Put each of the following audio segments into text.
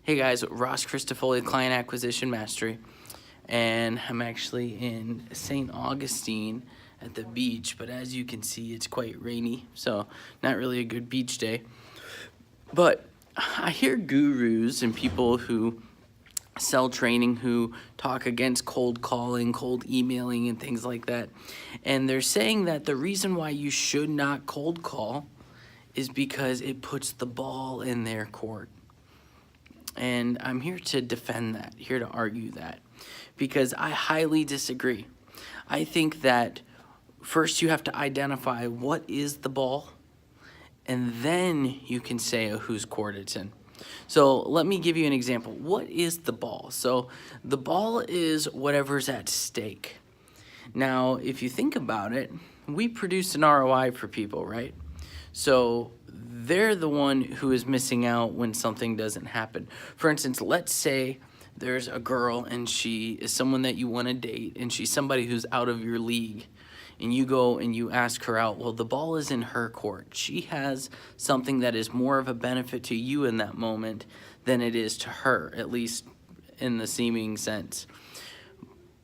Hey guys, Ross Christofoli, Client Acquisition Mastery, and I'm actually in St. Augustine at the beach, but as you can see, it's quite rainy, so not really a good beach day. But I hear gurus and people who sell training who talk against cold calling, cold emailing, and things like that, and they're saying that the reason why you should not cold call is because it puts the ball in their court. And I'm here to defend that, here to argue that, because I highly disagree. I think that first you have to identify what is the ball, and then you can say whose court it's in. So let me give you an example. What is the ball? So the ball is whatever's at stake. Now, if you think about it, we produce an ROI for people, right? So they're the one who is missing out when something doesn't happen. For instance, let's say there's a girl and she is someone that you want to date and she's somebody who's out of your league, and you go and you ask her out. Well, the ball is in her court. She has something that is more of a benefit to you in that moment than it is to her, at least in the seeming sense.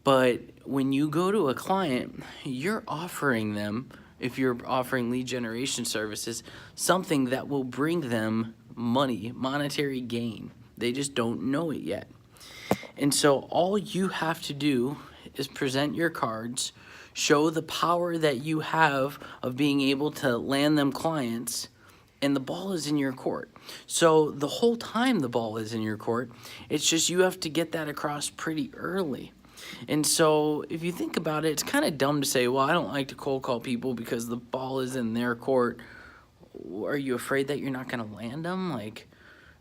But when you go to a client, you're offering them, if you're offering lead generation services, something that will bring them money, monetary gain. They just don't know it yet. And so all you have to do is present your cards, show the power that you have of being able to land them clients, and the ball is in your court. So the whole time the ball is in your court, it's just you have to get that across pretty early. And so if you think about it, it's kind of dumb to say, well, I don't like to cold call people because the ball is in their court. Are you afraid that you're not going to land them? Like,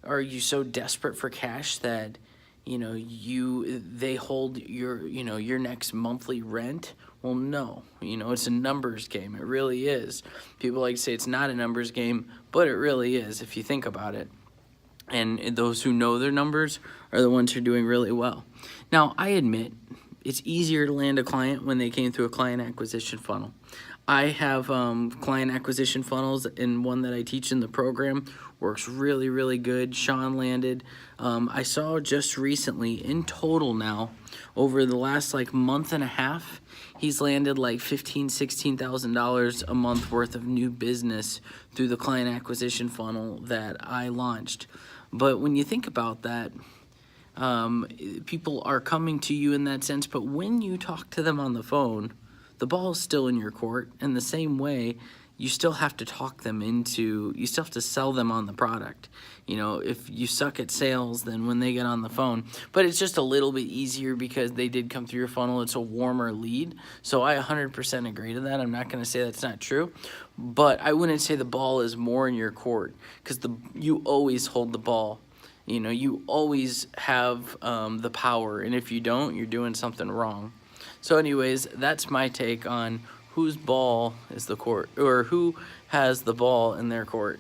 are you so desperate for cash that, they hold your next monthly rent? Well, no, it's a numbers game. It really is. People like to say it's not a numbers game, but it really is if you think about it. And those who know their numbers are the ones who are doing really well. Now, I admit it's easier to land a client when they came through a client acquisition funnel. I have client acquisition funnels, and one that I teach in the program works really, really good. Sean landed. I saw just recently, in total now, over the last month and a half, he's landed like $15,000, $16,000 a month worth of new business through the client acquisition funnel that I launched. But when you think about that, people are coming to you in that sense, but when you talk to them on the phone, the ball is still in your court. In the same way, you still have to you still have to sell them on the product. If you suck at sales, then when they get on the phone, but it's just a little bit easier because they did come through your funnel. It's a warmer lead. So I 100% agree to that. I'm not going to say that's not true, but I wouldn't say the ball is more in your court because you always hold the ball. You always have the power, and if you don't, you're doing something wrong. So anyways, that's my take on whose ball is the court, or who has the ball in their court.